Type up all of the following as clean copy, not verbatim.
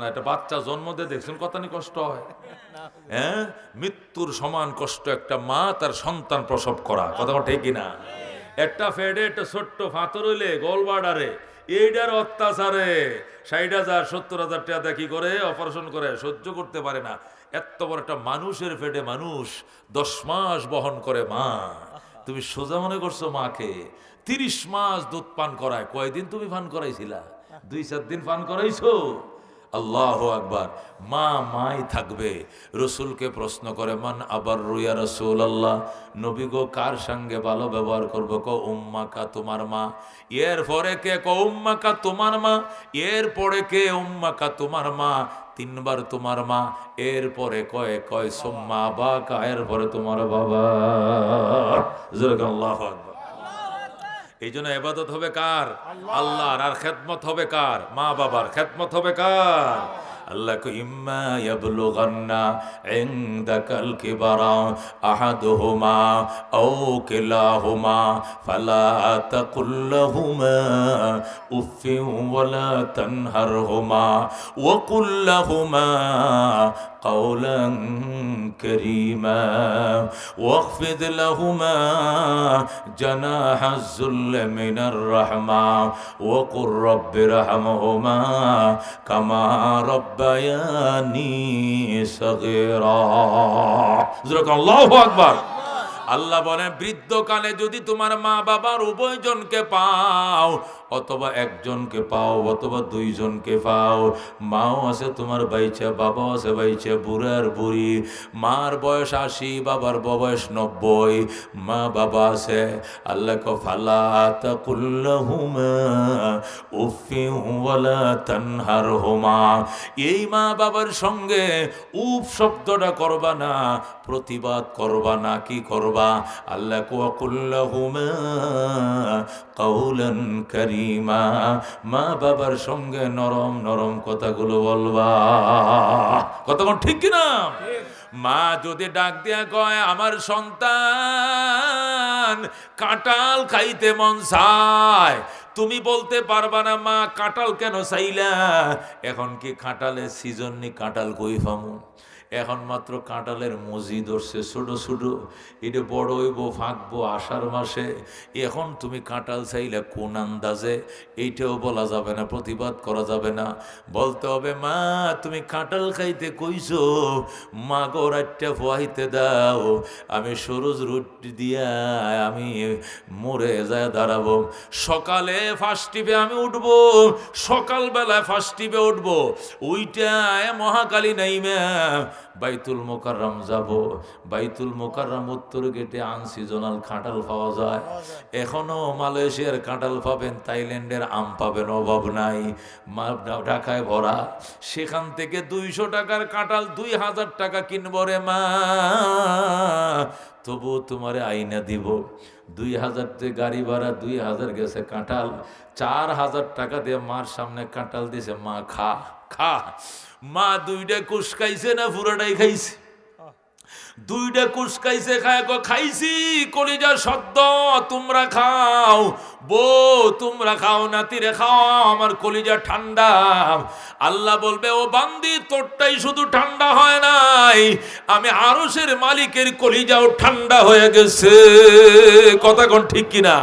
না, একটা বাচ্চা জন্ম দিয়ে দেখছেন কতখানি কষ্ট হয়? হ্যাঁ, মৃত্যুর সমান কষ্ট একটা মা তার সন্তান প্রসব করা, কথা ঠিক কিনা? একটা ফেডে একটা ছোট্ট ফাতর হইলে গোলবাডারে এইটার অত্যাচারে 60,000 70,000 টাকা কি করে অপারেশন করে, সহ্য করতে পারে না। এত বড় একটা মানুষের ফেডে মানুষ 10 মাস বহন করে মা। তুমি সোজা মনে করছো মাকে? 30 মাস দুধ পান করায়, কয়দিন তুমি পান করাইছিলা? 2-4 দিন পান করাইছো? আল্লাহ আকবার। মা মাই থাকবে। রসুলকে প্রশ্ন করে, মান আবার রুইয়া রসুল আল্লাহ, নবী গো কার সঙ্গে ভালো ব্যবহার করবো? ক উম্মাকা, তোমার মা। এর পরে কে? ক উম্মাকা, তোমার মা। এর পরে কে? উম্মাকা, তোমার মা। 3 বার তোমার মা। এর পরে কয় কয় সুম্মা বাকা, এর পরে তোমার বাবা। আল্লাহ আকবার। এই জন্য ইবাদত হবে কার? আল্লাহর। আর খেদমত হবে কার? মা বাবার। খেদমত হবে কার? আল্লাহ কো ইম্মা ইয়াবলুগান্না ইনদাকাল কিবারা আহাদুহুমা আও কিলাহুমা ফালা তাকুল লাহুমা উফিন ওয়ালা তানহারহুমা ওয়া কুল লাহুমা কাওলান কারীমা ওয়াখফিদ লাহুমা জানাহাজ যুল্লি মিনার রাহমা ওয়া কুর রাব্বি রহমহুমা কামা রব্বায়ানি সগীরা। আল্লাহু আকবার। আল্লাহ বলেন, বৃদ্ধকালে যদি তোমার মা বাবার উভয়জনকে পাও, অথবা একজনকে পাও অথবা 2 জনকে পাও, মাও আছে তোমার বাইচা, বাবাও আছে বাইচা, বুড়ার বুড়ি, মার বয়স 80, বাবার বয়স 90, মা বাবা আছে। আল্লাহ কো ফালা তাকুল লাহুমা উফিন ওয়ালা তানহারহুমা, এই মা বাবার সঙ্গে উফ শব্দটা করবা না, প্রতিবাদ করবা না, কি করবা? আল্লাহ কো কুল লাহুমা কাওলান কারীমা, মা বাবার সঙ্গে নরম নরম কথাগুলো বলবা। কতক্ষণ ঠিক কিনা? মা যদি ডাক দিয়া কয়, আমার সন্তান কাঁঠাল খাইতে মন চায়, তুমি বলতে পারবা না মা কাঁঠাল কেন চাইলা? এখন কি কাঁঠালের সিজন নি? কাঁঠাল কই পামু? এখন মাত্র কাঁঠালের মজি ধরছে ছোট ছোট, এটা বড় হইব, ফাঁকবো আষাঢ় মাসে। এখন তুমি কাঁঠাল চাইলে কোন আন্দাজে? এইটাও বলা যাবে না, প্রতিবাদ করা যাবে না। বলতে হবে, মা তুমি কাঁঠাল খাইতে কইছো, মা গো রাতটা পোয়াইতে দাও, আমি সরোজ রুটি দিয়া আমি মরে যায় দাঁড়াবো। সকালে ফার্স্ট টিপে আমি উঠবো, সকালবেলায় ফার্স্ট টিপে উঠবো, ওইটায় মহাকালী নাই ম্যাম, বাইতুল মোকাররম যাব। বাইতুল মোকাররম উত্তর গেটে আনসিজনাল কাঁঠাল পাওয়া যায়। এখনো মালয়েশিয়ার কাঁঠাল পাবেন, থাইল্যান্ডের আম পাবেন, অভাব নাই। ঢাকায় ভরা, সেখান থেকে 200 টাকার কাঁঠাল 2000 টাকা কিনব রে মা, তবু তোমারে আইনা দিব। 2000 গাড়ি ভাড়া, 2000 গেছে কাঁঠাল, 4000 টাকা দিয়ে মার সামনে কাঁঠাল দিছে, মা খা খা। মা 2টা কুসকাইছে না পুরোটাই খাইছে? 2টা কুসকাইছে, খাইছি কলিজা সদ্য, তোমরা খাও বউ, তোমরা খাও, নাতিরে খাও, আমার কলিজা ঠান্ডা। আল্লাহ বলবে, ও বান্দি তোরটাই শুধু ঠান্ডা হয় নাই, আমি আরশের মালিকের কলিজাও ঠান্ডা হয়ে গেছে। কথা কোন ঠিক কিনা?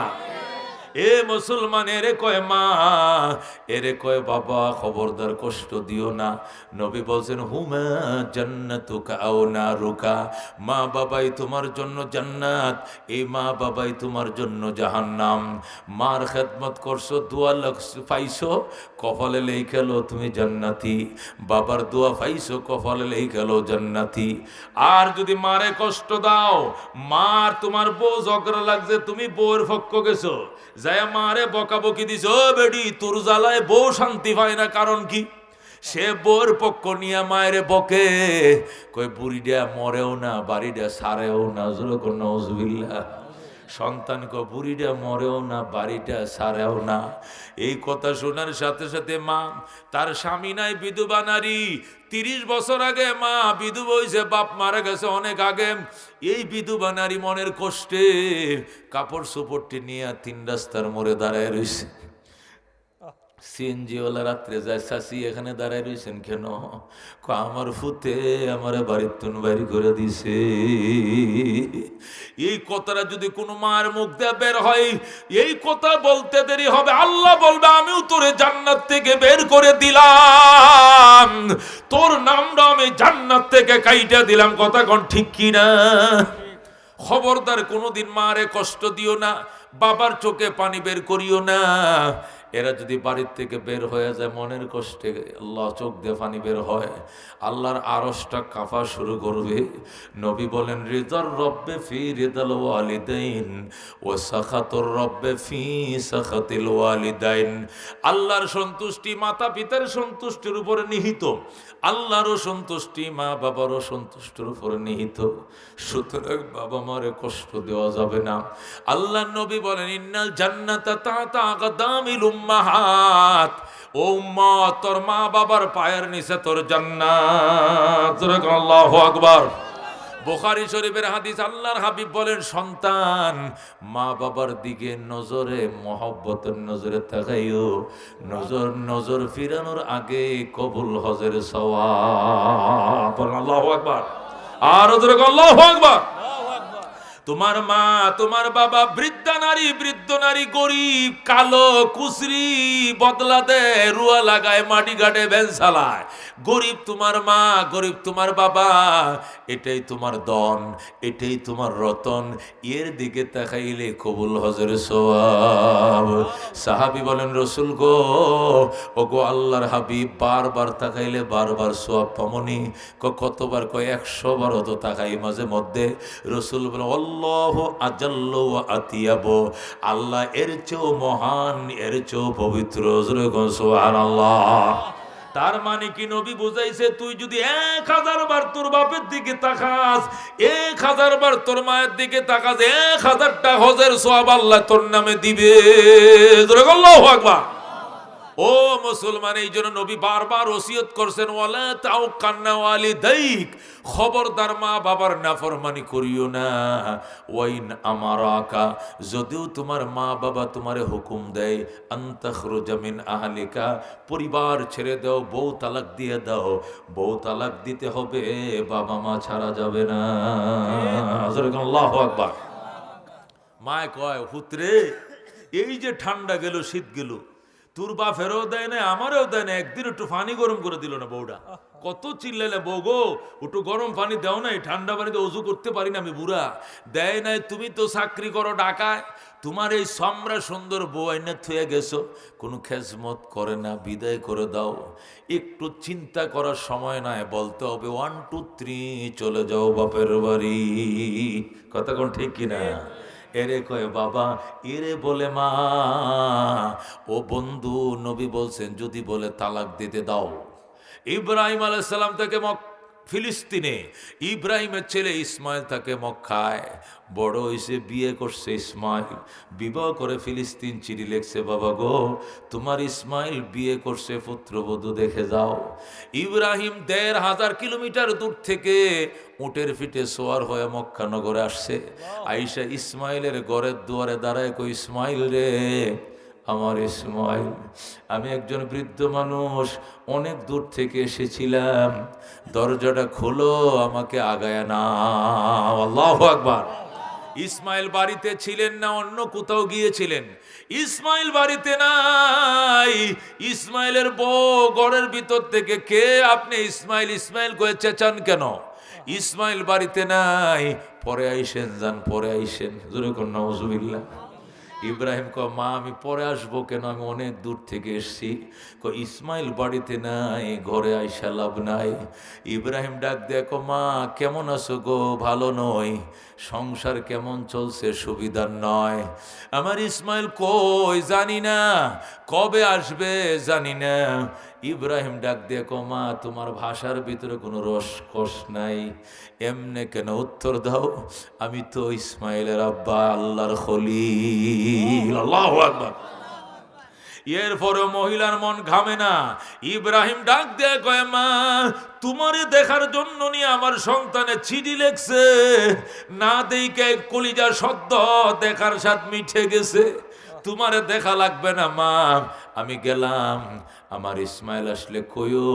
এ মুসলমান, এরে কয় মা, এরে কয় বাবা, খবরদার কষ্ট দিও না। নবী বলছেন, হুমা জান্নাতুকা আও নারুকা, মা বাবাই তোমার জন্য জান্নাত, এই মা বাবাই তোমার জন্য জাহান্নাম। মার খেদমত করছো, দোয়া পাইছো, কপালে লেখেলো তুমি জান্নাতি। বাবার দোয়া পাইছো, কপালে লেখেলো জান্নাতি। আর যদি মারে কষ্ট দাও, মার তোমার বউ ঝগড়া লাগছে, তুমি বউয়ের পক্ষ গেছো, যায় মারে বকাবকি দিছ, ও বেডি তোর জ্বালায় বউ শান্তি পায় না, কারণ কি? সে বউর পক্ষ নিয়ে মায়ের বকে, কই বুড়িটা মরেও না, বাড়িটা সারেও না, যেরকম নজবিল্লাহ। সন্তান কো বুড়িটা মরেও না, বাড়িটা সারেও না। এই কথা শোনার সাথে সাথে মা, তার স্বামী নাই, বিধবা নারী, 30 বছর আগে মা বিধবা হয়েছে, বাপ মারা গেছে অনেক আগে। এই বিধবা নারী মনের কষ্টে কাপড় চোপড়টি নিয়ে 3 রাস্তার মোড়ে দাঁড়ায় রয়েছে। সিএনজিওয়ালা রাত্রে যায়, চাচি এখানে দাঁড়ায় রয়েছেন কেন? আমার ফুতে আমার বাড়ির তুন বাড়ি করে দিছে। এই কথাটা যদি কোনো মায়ের মুখ দিয়ে বের হয়, এই কথা বলতে দেরি হবে, আল্লাহ বলবে আমিও তোরে জান্নাত থেকে বের করে দিলাম, তোর নামটা আমি জান্নাত থেকে কাইটা দিলাম। কথা কোন ঠিক কিনা? খবরদার কোনোদিন মারে কষ্ট দিও না, বাবার চোখে পানি বের করিও না। এরা যদি বাড়ির থেকে বের হয়ে যায় মনের কষ্টে, আল্লাহ চোখ দিয়ে পানি বের হয়, আল্লাহর আরশটা কাঁপা শুরু করবে। নবী বলেন রিদার রব্বে ফি রিদাল ওয়ালিদাইন ওয়া সাখাতুর রব্বে ফি সাখাতিল ওয়ালিদাইন। আল্লাহর সন্তুষ্টি মাতা পিতার সন্তুষ্টির উপরে নিহিত, আল্লাহরও সন্তুষ্টি মা বাবারও সন্তুষ্টির উপরে নিহিত। সুতরাং বাবা মারে কষ্ট দেওয়া যাবে না। আল্লাহ নবী বলেন ইন্নাল জান্নাতা তাতা আকদামিল উম্মাহাত। ও উম্মত, তোর মা বাবার পায়ের নিচে তোর জান্নাত। আল্লাহু আকবার। বুখারী শরীফের হাদিস, আল্লাহর হাবিব বলেন সন্তান মা বাবার দিকে নজরে মহব্বতের নজরে তাকাইও, নজর ফিরানোর আগে কবুল হজের সওয়াব। আল্লাহু আকবার। আর জোরে আল্লাহু আকবার। তোমার মা তোমার বাবা বৃদ্ধা নারী বৃদ্ধ নারী, গরিব কালো কুসরি বদলা দেয়, রুয়া লাগায়, মাটি ঘাটে, ভ্যান চালায়, গরিব তোমার মা গরিব তোমার বাবা, এটাই তোমার ধন, এটাই তোমার রতন। এর দিকে তাকাইলে কবুল হজের সওয়াব। সাহাবী বলেন রসুল গো, ও গো আল্লাহর হাবিব, বারবার তাকাইলে বারবার সওয়াব পামনি। কতবার? 100 বার তো তাকাই মাঝে মধ্যে। রসুল বলেন আল্লাহু আজাল্লু ওয়া আতিয়াবু, আল্লাহ এর চেয়েও মহান, এর চেয়েও পবিত্র। সুবহানাল্লাহ। তার মানে কি নবী বুঝাইছে, তুই যদি 1000 বার তোর বাপের দিকে তাকাস, 1000 বার তোর মায়ের দিকে তাকাস, 1000টা হজের সওয়াব আল্লাহ তোর নামে দিবে। আল্লাহু আকবার। ও মুসলমান, এই জন্য নবী বারবার ওসিয়ত করছেন ওয়ালা তাউকান্না ওয়ালিদাইক, খবরদার মা বাবার নাফরমানি করিও না। ওয়াইন আমারাকা, যদিও তোমার মা বাবা তোমারে হুকুম দেয় আনতাখরুজা মিন আহলিকা, পরিবার ছেড়ে দাও, বউ তালাক দিয়ে দাও, বউ তালাক দিতে হবে, বাবা মা ছাড়া যাবে না। আল্লাহু আকবার। মায় কয় হুতরে, এই যে ঠান্ডা গেল শীত গেল, তোর বাপেরও দেয় না আমারও দেয় না, একদিন একটু পানি গরম করে দিল না বউটা। কত চিল্লাইলে, বউ গো একটু গরম পানি দাও না, ঠান্ডা পানিতে অজু করতে পারি না আমি বুড়া। দেয় নাই, তুমি তো চাকরি করো ঢাকায়, তোমার এই সম্রা সুন্দর বউ আইনে থুয়ে গেছো, কোনো খেজমত করে না, বিদায় করে দাও। একটু চিন্তা করার সময় নাই, বলতে হবে 1 2 3 চলে যাও বাপের বাড়ি। কথা কোন ঠিক কিনা? এরে কয় বাবা, এরে বলে মা। ও বন্ধু, নবী বলছেন যদি বলে তালাক দিতে দাও। ইব্রাহিম আলাইহিস সালাম থেকে ফিলিস্তিনে, ইব্রাহিমের ছেলে ইসমাইল তাকে মক্কায়, বড় হয়েছে, বিয়ে করছে ইসমাইল, বিবাহ করে ফিলিস্তিন চিঠি লিখছে, বাবা গো তোমার ইসমাইল বিয়ে করছে, পুত্রবধূ দেখে যাও। ইব্রাহিম 1500 কিলোমিটার দূর থেকে উটের পিঠে সোয়ার হয়ে মক্কা নগরে আসছে। আইসা ইসমাইলের ঘরের দুয়ারে দাঁড়ায়, কই ইসমাইল রে, আমার ইসমাইল, আমি একজন বৃদ্ধ মানুষ, অনেক দূর থেকে এসেছিলাম, দরজাটা খোলো, আমাকে আগায় না। আল্লাহু আকবার। ইসমাইল বাড়িতে ছিলেন না, অন্য কোথাও গিয়েছিলেন। ইসমাইল বাড়িতে নাই, ইসমাইলের বউ ঘরের ভিতর থেকে, কে আপনি? ইসমাইল ইসমাইল করে চেঁচান কেন? ইসমাইল বাড়িতে নাই। পরে আইসেন, যান পরে আইসেন। জোরে কোন নাউজুবিল্লাহ। ইব্রাহিম কয় মা আমি পরে আসবো কেন, আমি অনেক দূর থেকে এসছি। কয় ইসমাইল বাড়িতে নাই, ঘরে আইসা লাভ নাই। ইব্রাহিম ডাক দেখো মা কেমন আছো গো? ভালো নয়। সংসার কেমন চলছে? সুবিধার নয়। আমার ইসমাইল কই জানি না, কবে আসবে জানি না। ইব্রাহিম ডাক দেখো মা তোমার ভাষার ভিতরে কোনো রসকস নাই, এমনে কেন উত্তর দাও? আমি তো ইসমাইলের আব্বা, আল্লাহর খলিল। আল্লাহু আকবার। এরপরে মহিলার মন ঘামে না। ইব্রাহিম ডাক দেয়া কয় মা তোমারে দেখার জন্য নিয়ে আমার সন্তানে চিঠি লেখছে, না দেইকে কলিজা সদ্য দেখার স্বাদ মিঠে গেছে। তোমারে দেখা লাগবে না মা, আমি গেলাম, আমার ইসমাইল আসলে কইও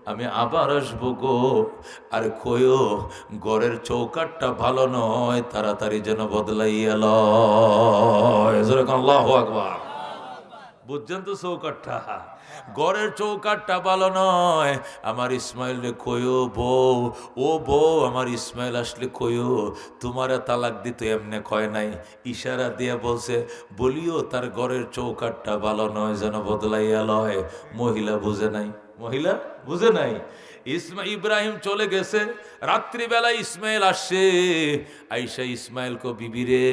আমি আবার আসবো গো, আর কইও ঘরের চৌকাটটা ভালো নয়, তাড়াতাড়ি যেন বদলাইয়া লয়। আল্লাহু আকবার। বুঝছেন তো চৌকাটটা, ঘরের চৌকাটটা ভালো নয়। আমার ইসমাইল রে কইও বউ, ও বউ আমার ইসমাইল আসলে কইও তোমারে তালাক দিতে এমনে কয় নাই, ইশারা দিয়ে বলছে বলিও তার ঘরের চৌকাটটা ভালো নয়, যেন বদলাইয়া লয়। মহিলা বুঝে নাই, মহিলা বুঝে নাই। ইব্রাহিম চলে গেছে, রাত্রিবেলা ইসমাইল আসছে, আইসা ইসমাইল কো বিবি রে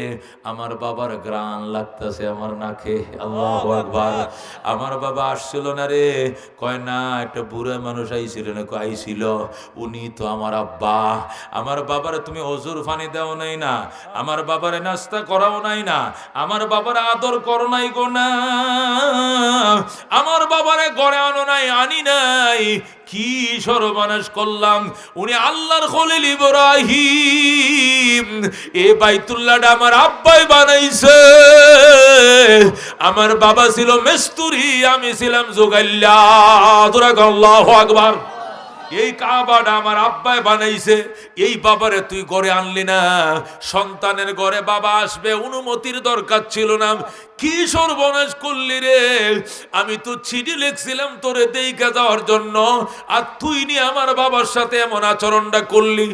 আমার বাবার গ্রান লাগতেছে আমার নাকে। আল্লাহু আকবার। আমার বাবা আসছিল না রে? কয় না, একটা বুড়া মানুষ আইছিল না? আইছিল, উনি তো আমার আব্বা। আমার বাবারে তুমি অজুর পানি দাও নাই না, আমার বাবারে নাস্তা করাও নাই না, আমার বাবারে আদর করো নাই গো না, আমার বাবারে ঘরে আনো নাই, আনি নাই, কি সর্বনাশ করলাম। উনি আল্লাহর খলিল ইব্রাহিম, এ বাইতুল্লাহটা আমার আব্বাই বানাইছে। আমার বাবা ছিল মিস্ত্রি, আমি ছিলাম জোগাইল্লা। আল্লাহু আকবার। এই কাবাটা আমার আব্বাই বানাইছে, এই বাবারে তুই ঘরে আনলি না। সন্তানের ঘরে বাবা আসবে, অনুমতির দরকার ছিল না, কি সর্বনাশ করলি রে। আমি তো চিঠি লিখছিলাম তোরে দেইখা যাওয়ার জন্য, আর তুই নিয়ে আমার বাবার সাথে এমন আচরণটা করলি।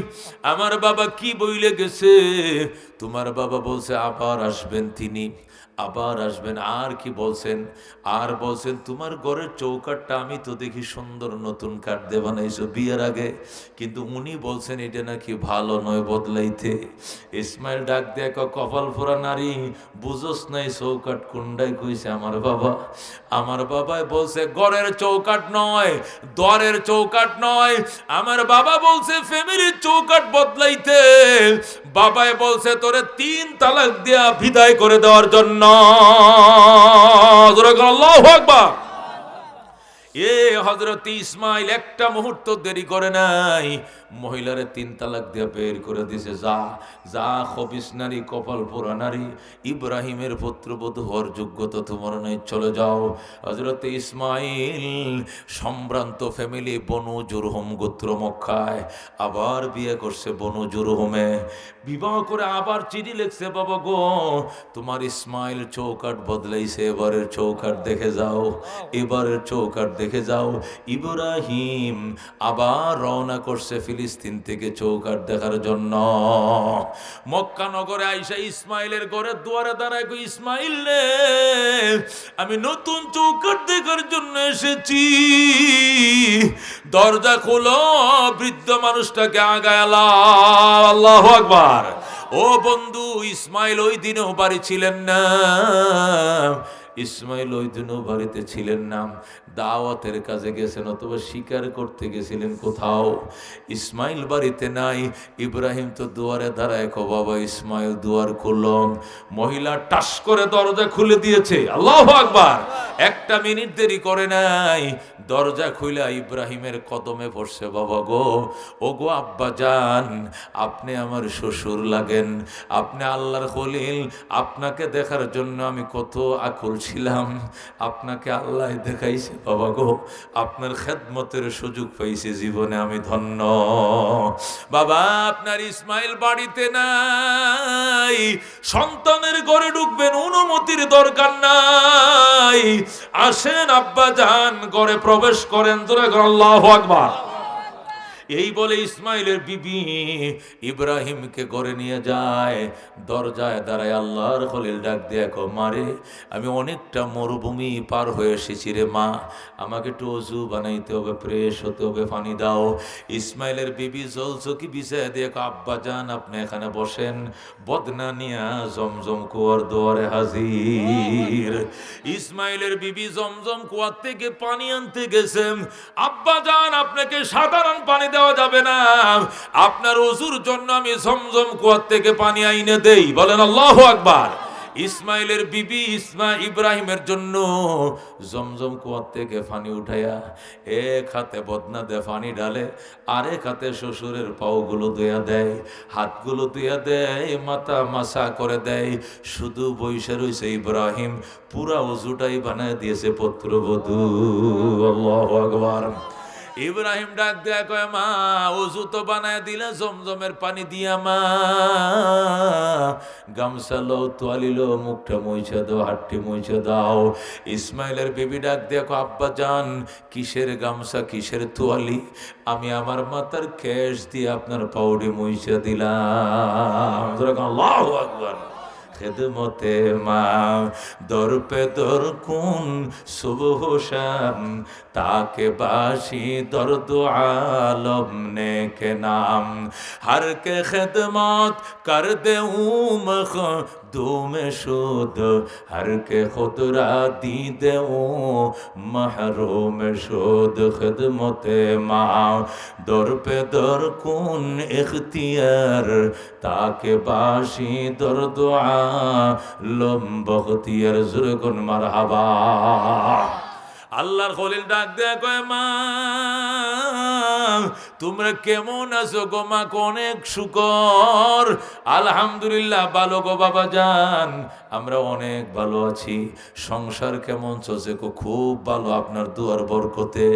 আমার বাবা কি বইলে গেছে? তোমার বাবা বলছে আবার আসবেন তিনি, আবার আসবেন। আর কি বলছেন? আর বলছেন তোমার ঘরের চৌকাটটা আমি তো দেখি সুন্দর নতুন কাঠ দিয়ে বানাইছো বিয়ের আগে, কিন্তু উনি বলছেন এটা নাকি ভালো নয়, বদলাইতে। ইসমাইল ডাক দিয়ে কপাল ফোরা নারী, বুঝোস নাই চৌকাট কোনটাই কইছে আমার বাবা। আমার বাবাই বলছে ঘরের চৌকাট নয়, দ্বারের চৌকাট নয়। আমার বাবা বলছে ফ্যামিলির চৌকাট বদলাইতে। বাবাই বলছে তোরে 3 তালাক দিয়া বিদায় করে দেওয়ার জন্য। আল্লাহু আকবার। এ হযরত ইসমাইল একটা মুহূর্ত দেরি করে নাই, মহিলারে 3 তালাক দিয়ে বের করে দিছে। যা যা খবিস নারী, কপাল পোড়া নারী, ইব্রাহিমের পুত্রবধূ হওয়ার যোগ্যতা তোমার নাই, চলে যাও। হযরত ইসমাইল সম্ভ্রান্ত ফ্যামিলি, বনু জুরহুম গোত্র, মক্কায় আবার বিয়ে করছে বনু জুরহুমে। বিবাহ করে আবার চিঠি লিখছে, বাবা গো তোমার ইসমাইল চৌকাট বদলাইছে, এবারের চৌকাট দেখে যাও, এবারের চৌকাট দেখে যাও। ইব্রাহিম আবার রওনা করছে ফিলিস্তিন থেকে চৌকাট দেখার জন্য। মক্কা নগরে আইসা ইসমাইলের ঘরে দুয়ারে দাঁড়ায়, ইসমাইল রে আমি নতুন চৌকাট দেখার জন্য এসেছি, দরজা খোলো। বৃদ্ধ মানুষটাকে আগায়ালা। আল্লাহু আকবার। ও বন্ধু, ইসমাইল ওই দিনেও বাড়ি ছিলেন না, ইসমাইল ওই দিনও বাড়িতে ছিলেন না, দাওয়াতের কাজে গেছেন অথবা শিকার করতে গেছিলেন কোথাও। ইসমাইল বাড়িতে নাই। ইব্রাহিম তো দুয়ারে দাঁড়ায়, কো বাবা ইসমাইল দুয়ার খুললাম। মহিলা টাস করে দরজা খুলে দিয়েছে। আল্লাহু আকবার। 1 মিনিট দেরি করে নাই, দরজা খুলে ইব্রাহিমের কদমে পড়ছে। বাবা গো, ও গো আব্বা জান, আপনি আমার শ্বশুর লাগেন, আপনি আল্লাহর খলিল, আপনাকে দেখার জন্য আমি কত আকুল ছিলাম, আপনাকে আল্লাহ দেখাইছে। বাবা গো, আপনার খেদমতের সুযোগ পাইছি জীবনে, আমি ধন্য। বাবা আপনার ইসমাইল বাড়িতে নাই, সন্তানের ঘরে ঢুকবেন, অনুমতির দরকার নাই, আসেন আব্বা জান ঘরে প্রবেশ করেন। আল্লাহু আকবার। এই বলে ইসমাইলের বিবি ইব্রাহিমকে ঘরে নিয়ে যায়। দরজায় দাঁড়ায় আল্লাহর খলিল ডাক দিয়ে, মারে আমি অনেকটা মরুভূমি পার হয়ে এসেছি রে মা, আমাকে একটু অজু বানাইতে হবে, ফ্রেশ হতে হবে, পানি দাও। ইসমাইলের বিবি জলচকি বিছায় দিয়ে, আব্বা যান আপনি এখানে বসেন, বদনা নিয়া জমজম কুয়ার দুয়ারে হাজির। ইসমাইলের বিবি জমজম কুয়ার থেকে পানি আনতে গেছেন। আব্বা যান আপনাকে সাধারণ পানি দেওয়া যাবে না, আপনার ওযুর জন্য আমি জমজম কুয়া থেকে পানি আইনে দেই। বলেন আল্লাহু আকবার। ইসমাইলের বিবি ইব্রাহিমের জন্য জমজম কুয়ার থেকে পানি উঠাইয়া এক হাতে বদনা দিয়ে পানি ঢালে, আরেক হাতে শ্বশুরের পাওগুলো ধুইয়া দেয়, হাতগুলো ধুইয়া দেয়, মাথা মাসা করে দেয়। শুধু বৈশা রইছে ইব্রাহিম, পুরা ওজুটাই বানায় দিয়েছে পুত্রবধূ। আল্লাহু আকবার। ইব্রাহিম ডাক দেয়া কয়, মা ওযু তো বানায় দিলে জমজমের পানি দিয়া, মা গামছা লো, তোয়ালি লো, মুখটা মুইছে দাও, হাতটি মুইছে দাও। ইসমাইলের বিবি ডাক দেয়া কয়, আব্বা জান কিসের গামছা, কিসের তোয়ালি, আমি আমার মাথার কেশ দিয়ে আপনার পাউডি মুইছে দিলাম। আল্লাহু আকবার। খেদমতে মা দর পে দর কুন সুবহ শাম, তাকে বাসি দর্দ আলম নে কে নাম, হর के खिदमत कर दे मखदूम शुद, हर के खुदरा दी दे महरूम शुद। खिदमते मा दर पे दर कुन इख्तियार, ताके बाशी दर्द আলম বখতিয়ার। জোরে কোন মারহাবা। আল্লাহর খলিল ডাক দেয়া কয়, মা তোমরা কেমন আছো গো? মা অনেক শুকর, আলহামদুলিল্লাহ ভালো গো বাবা জান, আমরা অনেক ভালো আছি। সংসার কেমন চলছে গো? খুব ভালো, আপনার দুয়ার বরকতে।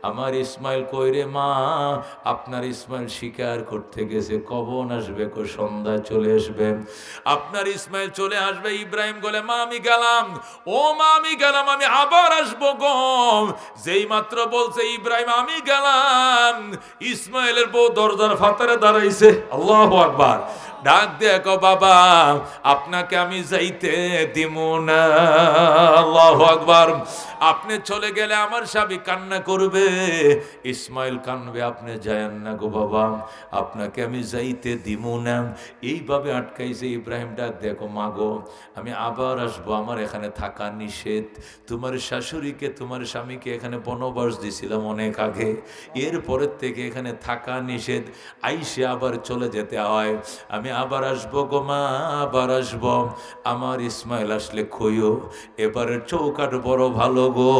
আমার ইসমাইল কইরে? মা আপনার ইসমাইল শিকার করতে গেছে, কখন আসবে গো? সন্ধ্যায় চলে আসবে। আপনার ইসমাইল চলে আসবে। ইব্রাহিম বলে, মা আমি গেলাম। ও মা আমি গেলাম, আমি আবার আসবো গো। যেই মাত্র বলছে ইব্রাহিম আমি গেলাম, ইসমাইলের বউ দরজার ফাতারে দাঁড়াইছে। আল্লাহু আকবার। ডাক দিয়ে কও, বাবা আপনাকে আমি যাইতে দিমু না। আল্লাহু আকবার। আপনি চলে গেলে আমার স্বামী কান্না করবে, ইসমাইল কানবে, আপনি যায়েন না গো বাবা, আপনাকে আমি যাইতে দিমু না। এইভাবে আটকাইছে। ইব্রাহিম ডাক দেখো, মা গো আমি আবার আসবো, আমার এখানে থাকা নিষেধ। তোমার শাশুড়িকে তোমার স্বামীকে এখানে বনবাস দিছিলাম অনেক আগে, এরপরের থেকে এখানে থাকা নিষেধ, আইসে আবার চলে যেতে হয়। আমি আবার আসবো গো মা, আবার আসবো। আমার ইসমাইল আসলে কইও এবারের চৌকাট বড় ভালো গো,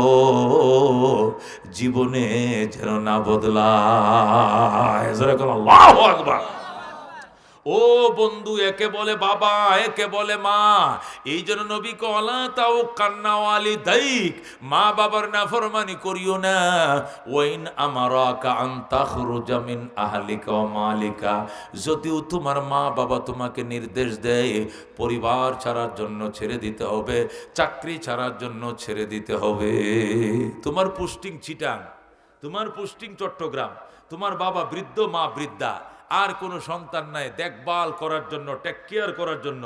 জীবনে যেন না বদলায়। আল্লাহু আকবার। ও বন্ধু, একে বলে বাবা, একে বলে মা। এই জন্য নবী কলা তাও কান্নাওয়ালি দাইক, মা বাবার নাফরমানি করিও না। ওয়াইন আমারাকা আন তাখরুজা মিন আহলিকা ওয়া মালিকা, যদিও তোমার মা বাবা তোমাকে নির্দেশ দেয় পরিবার ছাড়ার জন্য ছেড়ে দিতে হবে, চাকরি ছাড়ার জন্য ছেড়ে দিতে হবে। তোমার পোস্টিং চিটাং, তোমার পোস্টিং চট্টগ্রাম, তোমার বাবা বৃদ্ধ, মা বৃদ্ধা, আর কোনো সন্তান নাই দেখভাল করার জন্য, টেক কেয়ার করার জন্য।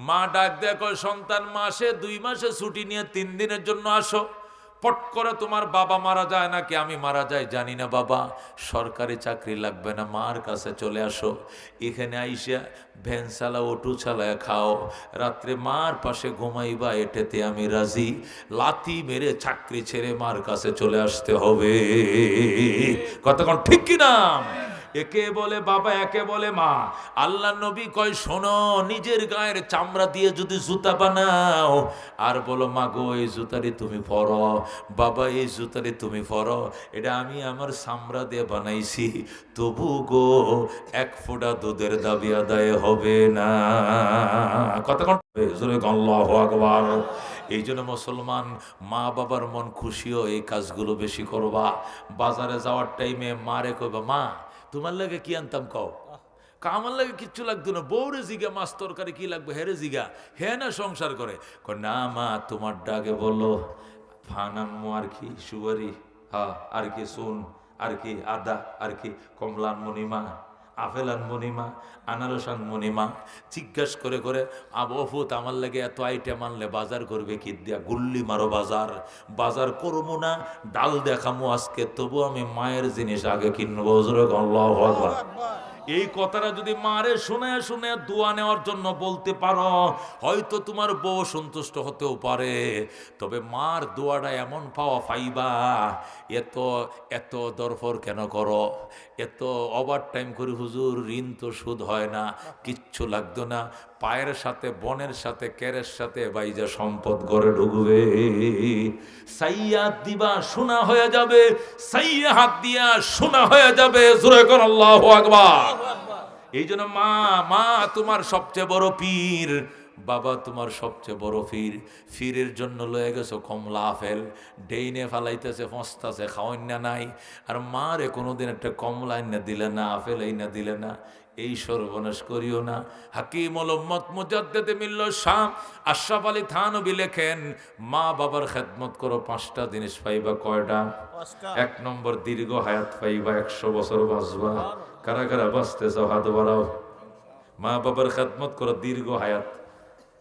মা ডাক দেয়া কয়, সন্তান মাসে 2 মাসে ছুটি নিয়ে 3 দিনের জন্য আসো। পট করে তোমার বাবা মারা যায় নাকি আমি মারা যাই জানি না বাবা, সরকারি চাকরি লাগবে না, মার কাছে চলে আসো। এখানে আইসা ভ্যান চালা, অটো চালায় খাও, রাত্রে মার পাশে ঘুমাইবা, এটাতে আমি রাজি। লাথি মেরে চাকরি ছেড়ে মার কাছে চলে আসতে হবে। কতক্ষণ ঠিক কিনা? একে বলে বাবা, একে বলে মা। আল্লাহ নবী কয়, শোনো, নিজের গায়ের চামড়া দিয়ে যদি জুতা বানাও আর বলো মা গো এই জুতারি তুমি পরো, বাবা এই জুতারি তুমি পরো, এটা আমি আমার চামড়া দিয়ে বানাইছি, তবু গো 1 ফোঁটা দুধের দাবি আদায় হবে না। কতক্ষণ? আল্লাহু আকবার। এই জন্য মুসলমান মা বাবার মন খুশিও এই কাজগুলো বেশি করবা। বাজারে যাওয়ার টাইমে মারে কইবা, মা তোমার লাগে কি আনতাম কও? আমার লাগে কিচ্ছু লাগতো না, বউরে জিগা মাছ তরকারি কি লাগবে, হেরে জিগা, হে না সংসার করে। না মা তোমার ডাকে বললো ফান আনমো, আর কি সুপারি, হ্যাঁ আর কি সুন, আর কি আদা, আর কি কমলা আনমনিমা, আপেল আনমনিমা, আনারস আনমনিমা। জিজ্ঞাসা করে করে আবহুত আমার লাগে এত আইটেম আনলে বাজার করবে কি দিয়া? গুল্লি মারো বাজার, বাজার করবো না, ডাল দেখামো আজকে, তবু আমি মায়ের জিনিস আগে কিনবো। আল্লাহু আকবার। এই কথাটা যদি মারে শুনে শুনে দোয়া নেওয়ার জন্য বলতে পারো, হয়তো তোমার বউ সন্তুষ্ট হতেও পারে। তবে মার দোয়াটা এমন পাওয়া পাইবা, এত এত দরফর কেন করো, এত ওভার টাইম করি হুজুর, ঋণ তো সুদ হয় না, কিচ্ছু লাগতো না, পায়ের সাথে বনের সাথে কেরের সাথে বাইজা সম্পদ গড়ে ঢুকবে, সাইয়াত দিবা শোনা হয়ে যাবে, সাইয়া হাত দিয়া শোনা হয়ে যাবে। জোরে কর আল্লাহু আকবার। এই জন্য মা, মা তোমার সবচেয়ে বড় পীর, বাবা তোমার সবচেয়ে বড় পীর। ফিরের জন্য লয়ে গেছো কমলা আপেল, ডেইনে ফালাইতেছে ফসতাছে, খাওয়াইনা নাই, আর মারে কোনোদিন একটা কমলা আইনা দিলে না, আপেল আইনা দিলে না। এই সর্বনাশ করিও না। হাকিম উম্মত মুজাদ্দিদে মিল্লাত শাহ আশরাফ আলী থানভী লেখেন, মা বাবার খেদমত করো, 5টা জিনিস পাইবা। কয়টা? 1 নম্বর, দীর্ঘ হায়াত পাইবা, 100 বছর বাঁচবা। কারা কারা বাঁচতে চাও হাত বাড়াও। মা বাবার খেদমত করো, দীর্ঘ হায়াত।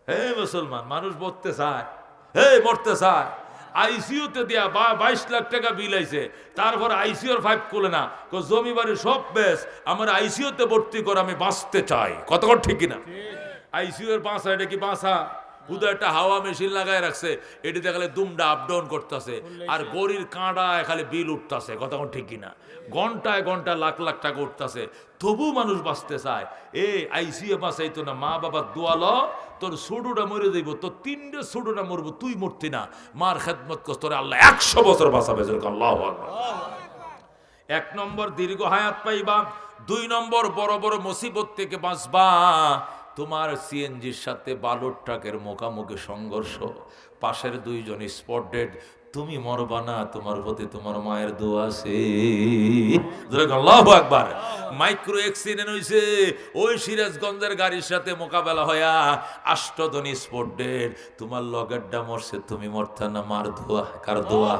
হে মুসলমান, মানুষ মরতে চায়, হে মরতে চায়, আইসিইউতে দিয়া 22 লাখ টাকা বিল আইছে, তারপর আইসিইউর 5 খুলে না, জমি বাড়ি সব বেশ, আমার আইসিইউতে ভর্তি করে আমি বাঁচতে চাই। কতক্ষণ ঠিক কিনা? আইসিইউ এর বাঁচা, এটা কি বাঁচা? হুদা একটা হাওয়া মেশিন লাগাই রাখছে, এটিতে খালি দুমটা আপ ডাউন করতেছে, আর গড়ির কাঁটায় খালি বিল উঠতেছে। কতক্ষণ ঠিক কিনা? ঘন্টায় ঘন্টা লাখ লাখ টাকা উঠতেছে, তবু মানুষ বাঁচতে চায়। আইসিইউ বাঁচাইতো না, মা বাবার দোয়াল, তোর ছোটটা মরে যাইব, তোর 3টে ছোটটা মরবো, তুই মরতি না, মার খেদমত কর, তোর আল্লাহ 100 বছর বাঁচাবে। আল্লাহু আকবার। 1 নম্বর, দীর্ঘ হায়াত পাইবা। 2 নম্বর, বড় বড় মুসিবত থেকে বাঁচবা। তোমার সিএনজির সাথে বালুর ট্রাকের মুখোমুখি সংঘর্ষ, পাশের 2 জন স্পট ডেড, তুমি মরবা না, তোমার প্রতি তোমার মায়ের দোয়া আছে। আল্লাহু আকবার। মাইক্রো অ্যাক্সিডেন্ট হইছে, ওই সিরাজগঞ্জের গাড়ির সাথে মোকাবেলা হইয়া 8 জন স্পট ডেড, তোমার লগেরটা মরছে, তুমি মরতা না, মার দোয়া। কার দোয়া?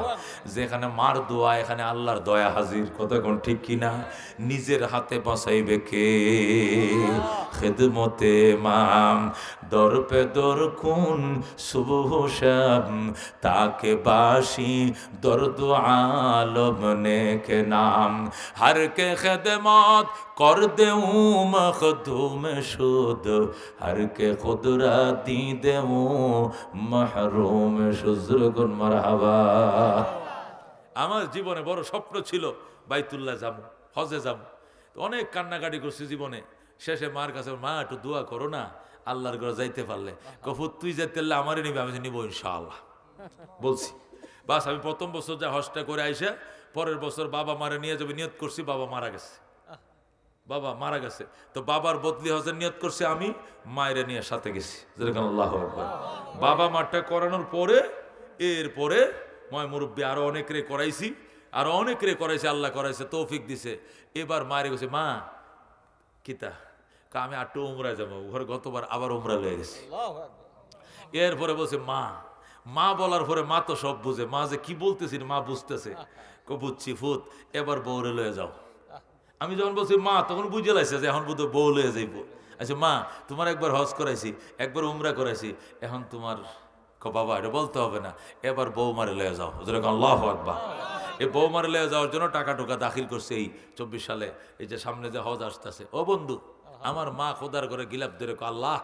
যেখানে মার দোয়া, এখানে আল্লাহর দয়া হাজির। কতক্ষণ ঠিক কিনা? নিজের হাতে বাঁচাইবে কে? খেদমতে মাম দর পে দর কুন সুবহ শাম, তাকে বাসি দর্দ আলম নেকে নাম, হর কে খেদমত কর দেউ মখদুম শুদ, হর কে খুদরা দি দেউ মাহরুম শুজরগুন। মারহাবা। আমার জীবনে বড় স্বপ্ন ছিল বাইতুল্লাহ যাবো, হজে যাবো, অনেক কান্নাকাটি করছি জীবনে। শেষে মার কাছে, মা একটু দোয়া করো না, আল্লাহর ঘরে যাইতে পারলে। কফুত তুই যাইতে পারলে আমারই নিবি, আমি নিবো ইনশাআল্লাহ বলছি। বাস আমি প্রথম বছর যা হজটা করে আইসা, পরের বছর বাবা মারে নিয়ে যাবে নিয়ত করছি, বাবা মারা গেছে। বাবা মারা গেছে, তো বাবার বদলি হজের নিয়ত করছে, আমি মায়েরা নিয়ে সাথে গেছি। আল্লাহু আকবার। বাবা মারটা করানোর পরে, এরপরে ময় মুরব্বী আরো অনেক রে করাইছি, আরো অনেক রে করাইছে, আল্লাহ করাইছে, তৌফিক দিছে। এবার মায়ের গেছে, মা কিতা আমি আটটু উমরায় যাবো, ঘরে গতবার আবার উমরা লয়ে গেছি। এরপরে বলছে মা, মা বলার পরে মা তো সব বুঝে, মা যে কি বলতেছি মা বুঝতেছে। বুঝছি ফুত, এবার বউরে লয়ে যাও। আমি যখন বলছি মা, তখন বুঝে লাইছে যে এখন বুধ বউ লয়ে যাইব। আচ্ছা মা, তোমার একবার হজ করাইছি, একবার উমরা করাইছি, এখন তোমার বাবা এটা বলতে হবে না, এবার বউ মারে লয়ে যাও। আল্লাহু আকবার। এই বউ মারে লয়ে যাওয়ার জন্য টাকা টুকা দাখিল করছে এই 24 সালে। এই যে সামনে যে হজ আসতেছে, ও বন্ধু, আমার মা খোদার ঘরে গিলাপ ধরে, আল্লাহ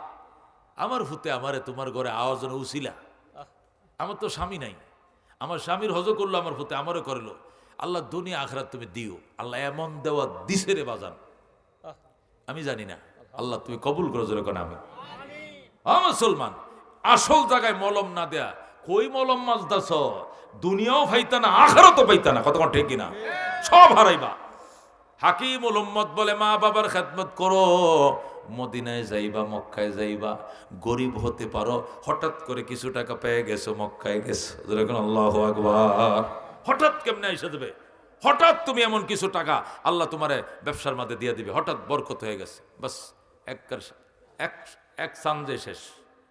আমার ফুতে আমারে তোমার ঘরে আওয়াজ উছিলা, আমার তো স্বামী নাই, আমার স্বামীর হজ করলো আমার ফুতে, আমারও করলো, আল্লাহ দুনিয়া আখরাত তুমি দিও। আল্লাহ এমন দেওয়া দিছে রে বাজান, আমি জানি না, আল্লাহ তুমি কবুল করো। যেরকম আমি মুসলমান, আসল জায়গায় মলম না দেয়া, কই মলম মাছ দাস, দুনিয়াও পাইতা না, আখরাতও পাইতা না। কতক্ষণ ঠিক কিনা? সব হারাইবা। হাকিমুল উম্মত বলে, মা বাবার খেদমত করো, মদিনায় যাইবা, মক্কায় যাইবা, গরিব হতে পারো, হঠাৎ করে কিছু টাকা পেয়ে গেছো, মক্কায় গেছো। আল্লাহু আকবার। হঠাৎ কেমনে এসে দেবে? হঠাৎ তুমি এমন কিছু টাকা আল্লাহ তোমারে ব্যবসার মধ্যে দিয়ে দিবে, হঠাৎ বরকত হয়ে গেছে, বাস এক সানজে শেষ।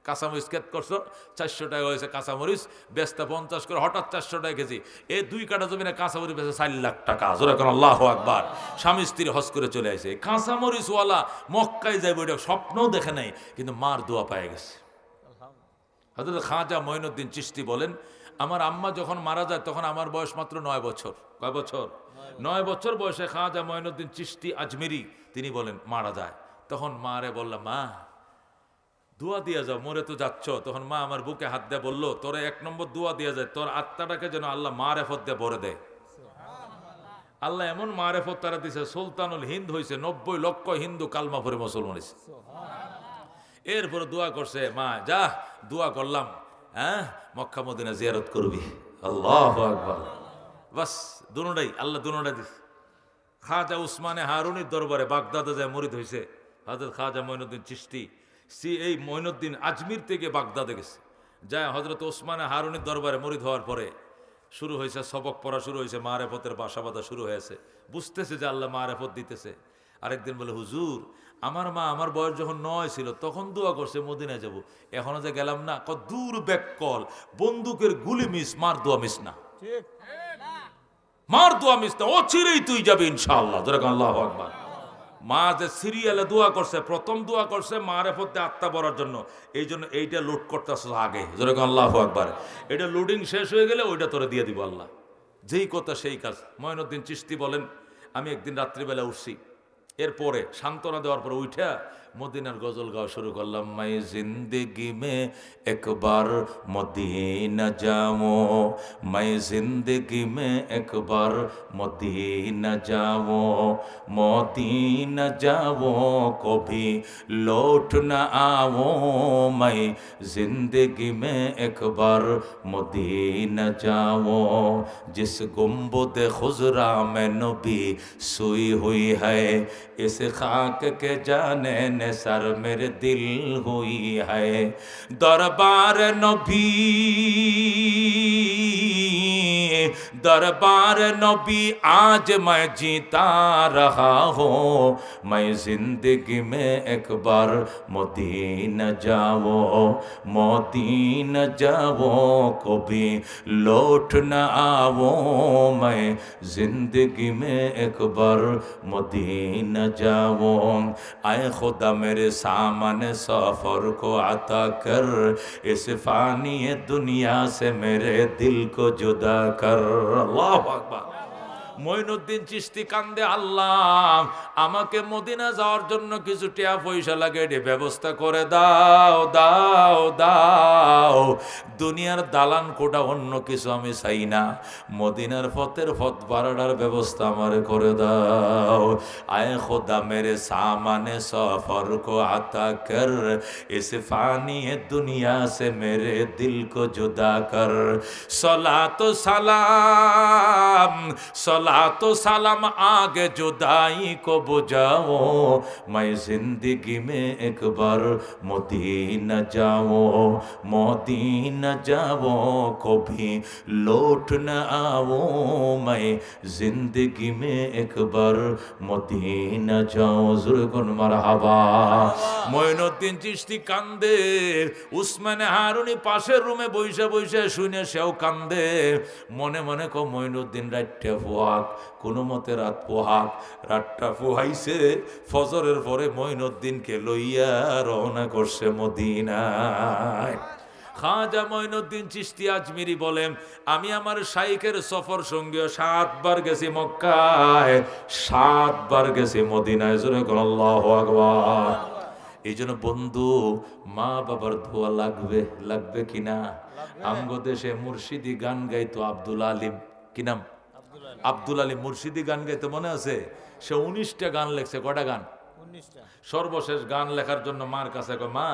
কাঁচামরিচ কেট করছো, 400 টাকা হয়েছে কাঁচামরিচ, বেচতে 50 করে, হঠাৎ 400 টাকা কেজি। এই 2 কাঠা জমিনে কাঁচামরিচ বেচে 4 লাখ টাকা। জোরে কোন আল্লাহু আকবার। স্বামী স্ত্রী হজ করে চলে আসে, কাঁচামরিচওয়ালা মক্কায় যাইব এটা স্বপ্নও দেখে নাই, কিন্তু মার দোয়া পায়ে গেছে। হযরত খাজা মঈনুদ্দিন চিশতি বলেন, আমার আম্মা যখন মারা যায় তখন আমার বয়স মাত্র 9 বছর। কয় বছর? 9 বছর বয়সে খাজা মঈনুদ্দিন চিশতি আজমিরি তিনি বলেন মারা যায়। তখন মারে বললাম, মা দোয়া দিয়া যাও, মরে তো যাচ্ছ। তখন মা আমার বুকে হাত দিয়ে বললো, তোরে 1 নম্বর দোয়া দিয়া যায়, তোর আত্মাটাকে যেন আল্লাহ মারেফত দিয়ে ভরে দেয়। আল্লাহ এমন মারেফত তারা দিছে, সুলতানুল হিন্দ হয়েছে, 90 লক্ষ হিন্দু কালমা পড়ে মুসলমান হয়েছে। এরপরে দোয়া করছে, মা যা দোয়া করলাম, হ্যাঁ মক্কা মদিনা জিয়ারত করবি। আল্লাহু আকবার। বাস দুনোটাই আল্লাহ দুনোটা দিছে। খাজা উসমানে হারুনির দরবারে বাগদাদে যায় মুরিদ হয়েছে হযরত খাজা মঈনুদ্দিন চিশতি। এই মঈনুদ্দিন আজমির থেকে বাগদাদে গেছে, যায় হযরত উসমানে হারুনির দরবারে মুরিদ হওয়ার পরে শুরু হয়েছে সবক পড়া, শুরু হয়েছে মারেফতের বাসা বাঁধা শুরু হয়েছে, বুঝতেছে যে আল্লাহ মারেফত দিতেছে। আরেকদিন বলে, হুজুর আমার মা আমার বয়স যখন 9 ছিল তখন দোয়া করছে মদিনায় যাব, এখনো যে গেলাম না। দূর ব্যাককল, বন্দুকের গুলি মিস, মার দোয়া মিস না, মার দোয়া মিস না, অচিরেই তুই যাবি ইনশাআল্লাহ। আল্লাহু আকবার। মা যে সিরিয়ালে দোয়া করছে, প্রথম দোয়া করছে মারেফতে আত্মা ভরার জন্য, এই জন্য এইটা লোড করতেছে আগে। যেরকম আল্লাহু আকবার। এটা লোডিং শেষ হয়ে গেলে ওইটা তোরে দিয়ে দিব আল্লাহ। যেই কথা সেই কাজ। মঈনুদ্দিন চিশতি বলেন, আমি একদিন রাত্রিবেলা উঠছি, এরপরে সান্ত্বনা দেওয়ার পরে উঠা মদিনার গজল গাওয়া শুরু করলাম। মাই জিন্দেগি মে একবার মদিনা যাও, মাই জিন্দেগি মে একবার মদিনা যাও, মদিনা যাও কভি লৌট না आओ, মাই জিন্দেগি মে একবার মদিনা যাও, जिस गुम्बद खुजरा में नबी सोई हुई है, इस खाक के जाने ने सर मेरे दिल हुई है, दरबार नबी दरबार नबी आज मैं जीता रहा हूँ, मैं जिंदगी में एक बार मदीना जाओ, मदीना जाओ कभी लौट न आओ, मैं जिंदगी में एक बार मदीना जाओ, आए खुदा मेरे सामने सफर को अता कर, इस फानी दुनिया से मेरे दिल को जुदा कर। আল্লাহু আকবার। মঈনুদ্দিন চিশতি কান্দে, আল্লাহ আমাকে মদিনা যাওয়ার জন্য কিছু টাকা পয়সা লাগে, এর ব্যবস্থা করে দাও দাও দাও। দুনিয়ার দালান কোটা অন্য কিছু আমি চাই না, মদিনার পথের পথ বাড়ার ব্যবস্থা আমার করে দাও। আয়ে খোদা মেরে সামানে সফর কো আতা কর, ইস ফানি দুনিয়া সে মেরে দিল কো জুদা কর। সলাতো সালাম सलातो सलाम आगे जुदाई को बुझाओ, मैं जिंदगी में एक बार मदीना जाओ, मदीना जाओ कभी लौट न आओ, मैं जिंदगी में एक बार मदीना जाओ। जुर्गुन मरहबा। মঈনুদ্দিন চিশতি কান্দে, উসমানে হারুনি পাশের রুমে বইসা বইসা শুনে সেও কান্দে। মনে মনে কো মঈনুদ্দিন রাতটা পোহাক, কোনো মতে রাত পোহাক। রাতটা পোহাইছে, ফজরের পরে মঈনুদ্দিনকে লইয়া রওনা করছে মদিনায়। খাজা মঈনুদ্দিন চিশতি আজমিরি বলেন, আমি আমার শাইখের সফর সঙ্গে 7 বার গেছি মক্কায়, 7 বার গেছি মদিনায়। জোরে বল আল্লাহু আকবার। এই জন্য বন্ধু, মা বাবার দোয়া লাগবে, লাগবে কিনা? আমগো দেশে মুর্শিদি গান গাইতো আব্দুল আলিম, কি নাম? আব্দুল আলিম মুর্শিদি গান গাইতো, মনে আছে? সে 19টা গান লেখছে। কটা গান? 19টা। সর্বশেষ গান লেখার জন্য মার কাছে কয়, মা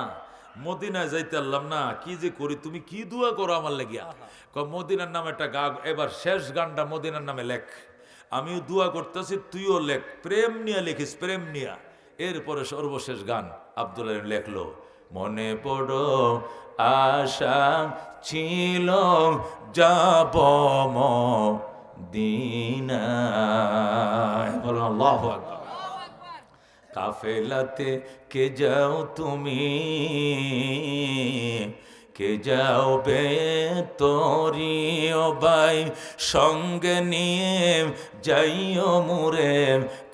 মদিনায় যাইতে পারলাম না, কি যে করি, তুমি কি দোয়া করো আমার লাগিয়া? কয় মদিনার নামে একটা গা, এবার শেষ গানটা মদিনার নামে লেখ, আমিও দোয়া করতেছি, তুইও লেখ, প্রেম নিয়ে লিখিস, প্রেম নিয়া। এরপরে সর্বশেষ গান আব্দুল আলিম লেখলো, মনে বড় আশা ছিল যাব মদিনায়। বলুন আল্লাহু আকবার। কাফেলাতে কে যাও তুমি, কে যাবে তোরি ও ভাই সঙ্গে নিয়ে যাইও মুরে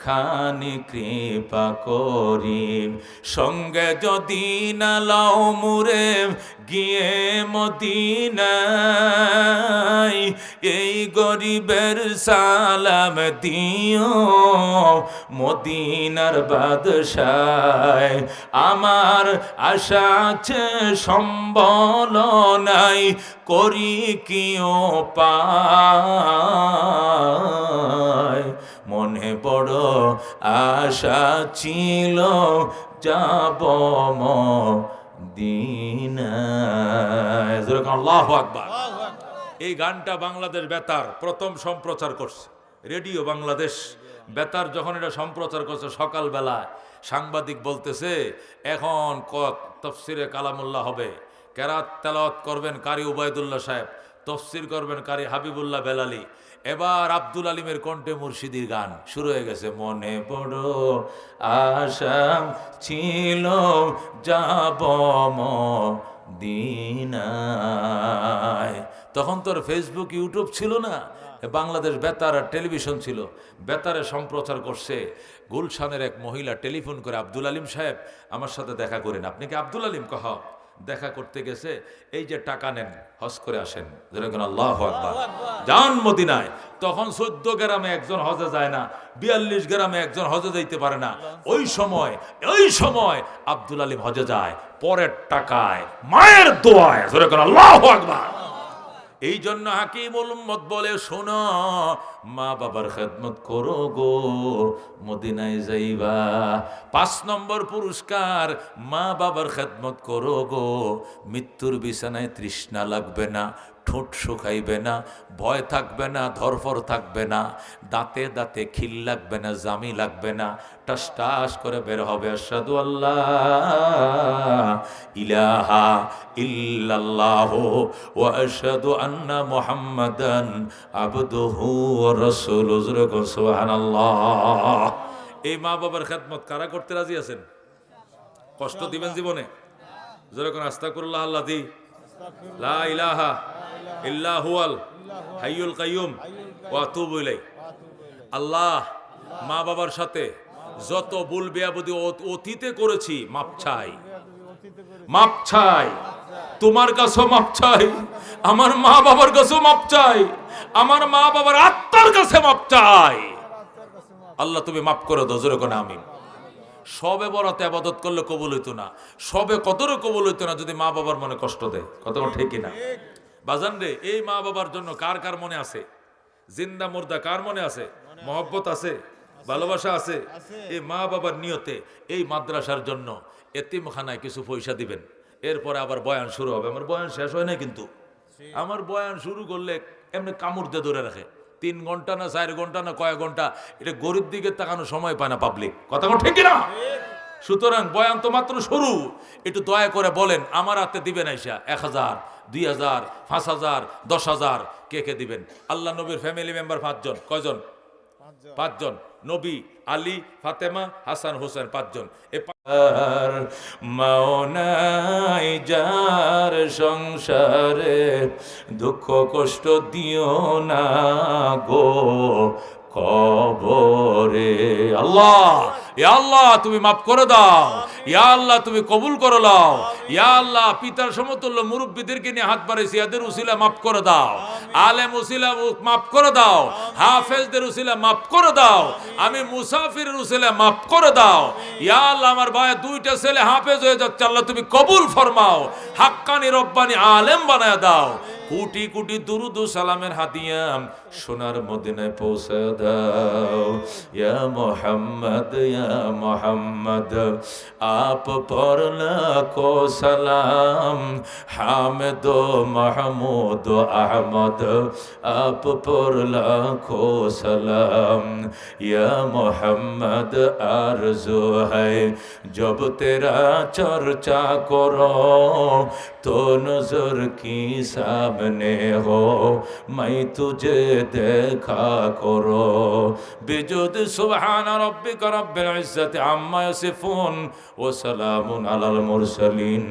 খানি কৃপা করি সঙ্গে যদি না লাও মুরে গিয়ে মদিনায় এই গরিবের সালাম দিও মদিনার বাদশায় আমার আশা আছে সম্বল নাই করি কি উপায় মনে বড় আশা ছিল যাব মদিনায় আল্লাহু আকবার। এই গানটা বাংলাদেশ বেতার প্রথম সম্প্রচার করছে, রেডিও বাংলাদেশ বেতার যখন এটা সম্প্রচার করছে সকালবেলা সাংবাদিক বলতেছে এখন তফসিরে কালামুল্লাহ হবে, কেরাত তেলাওয়াত করবেন কারি উবাইদুল্লাহ সাহেব, তফসির করবেন কারি হাবিবুল্লাহ বেলালি, এবার আব্দুল আলিমের কণ্ঠে মুর্শিদির গান শুরু হয়ে গেছে। মনে বড় আশা ছিল যাব মদিনায়। তখন তোর ফেসবুক ইউটিউব ছিল না, বাংলাদেশ বেতার আর টেলিভিশন ছিল। বেতারে সম্প্রচার করছে। গুলশানের এক মহিলা টেলিফোন করে, আব্দুল আলিম সাহেব আমার সাথে দেখা করেন। আপনি কি আব্দুল আলিম? কহ। দেখা করতে গেছে, এই যে টাকা নেন হজ করে আসেন, যেরকম আল্লাহু আকবার, যান মদিনায়। তখন 14 গ্রামে একজন হজে যায় না, 42 গ্রামে একজন হজে যাইতে পারে না। ওই সময় আব্দুল আলিম হজে যায় পরের টাকায়, মায়ের দোয়ায়, যেরকম আল্লাহু আকবার। এই জন্য হাকিমুল উম্মত বলে, শোনো মা বাবার খেদমত করো গো, মদিনায় যাইবা। 5 নম্বর পুরস্কার, মা বাবার খেদমত করো গো, মৃত্যুর বিছানায় তৃষ্ণা লাগবে না, ঠোঁট শুকাইবে না, ভয় থাকবে না, ধরফর থাকবে না, দাঁতে দাঁতে খিল লাগবে না, জামি লাগবে না, টাস টাস করে বের হবে আশহাদু আল্লাহ ইলাহা ইল্লাল্লাহু ওয়া আশহাদু আন্না মুহাম্মাদান আবদুহু ওয়া রাসূলুহু, সুবহানাল্লাহ। এই মা বাবার খেদমত কারা করতে রাজি আছেন? কষ্ট দিবেন জীবনে? যেরকম আস্তাগফিরুল্লাহ আল্লাযী লা ইলাহা ইল্লা হুয়াল হাইয়ুল কাইয়ুম ওয়া আতুবু ইলাইহি। আল্লাহ, মা বাবার সাথে যত ভুল বেয়াদবি অতীতে করেছি মাপ চাই, মাপ চাই, তোমার কাছেও মাপ চাই, আমার মা বাবার কাছেও মাপ চাই, আমার মা বাবার আত্মার কাছে মাপ চাই। আল্লাহ তুমি মাফ করে দাও, জোরে কোন আমিন। সবে বরাতে ইবাদত করলে কবুল হইতো না, সবে কদরও কবুল হইতো না যদি মা বাবার মনে কষ্ট দেয়। কথা ঠিক কিনা বাজান রে? এই মা বাবার জন্য কার কার মনে আছে? জিন্দা মুর্দা কার মনে আছে? মহব্বত আছে, ভালোবাসা আছে? এই মা বাবার নিয়তে এই মাদ্রাসার জন্য এতিমখানায় কিছু পয়সা দিবেন। এরপরে আবার বয়ান শুরু হবে। আমার বয়ান শেষ হয় না কিন্তু, আমার বয়ান শুরু করলে এমনি কামড় দিয়ে ধরে রাখে। 3 ঘন্টা না 4 ঘন্টা না কয়েক ঘন্টা, এটা গরিব দিকে তাকানোর সময় পায় না পাবলিক। কথা ঠিক কিনা? সুতরাং বয়ান তো মাত্র শুরু। একটু দয়া করে বলেন আমার হাতে দিবেন আইসা 1000, 2000, 5000, 10,000 কে কে দিবেন? আল্লাহ নবীর ফ্যামিলি মেম্বার 5 জন। কয়জন? 5 জন। নবী, আলী, ফাতেমা, হাসান, হোসেন 5 জন। মাওনাই যার সংসারে দুঃখ কষ্ট দিও না গো কবরে। আল্লাহ, ইয়া আল্লাহ তুমি মাফ করে দাও, ইয়া আল্লাহ তুমি কবুল করে নাও, ইয়া আল্লাহ পিতার সমতুল্য মুরব্বীদেরকে নিয়ে হাত বাড়াইছি, এদের উসিলা মাফ করে দাও, আলেম উসিলা মাফ করে দাও, হাফেজদের উসিলা মাফ করে দাও, আমি মুসাফিরের উসিলা মাফ করে দাও। ইয়া আল্লাহ আমার ভাই 2টা ছেলে হাফেজ হয়ে যাচ্ছে, আল্লাহ তুমি কবুল ফরমাও, হাক্কানি রব্বানি আলেম বানায় দাও। কোটি কোটি দুরুদ ও সালামের হাদিয়া সোনার মদিনায় পৌঁছে দাও। ইয়া মুহাম্মদ ইয়া মুহাম্মদ আপ পর লাখো সালাম, হামিদ মাহমুদ আহমদ আপ পর লাখো সালাম। ইয়া মুহাম্মদ আরজু है जब तेरा चर्चा करो तो नजर की साब सामने हो मैं तुझे देखा करो बिजुद सुबहान रब्बिक रब्बिल इज्जति अम्मा यसिफून व सलामुन अलल मुरसलीन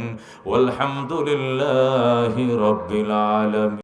वल्हम्दुलिल्लाहि रब्बिल आलमीन।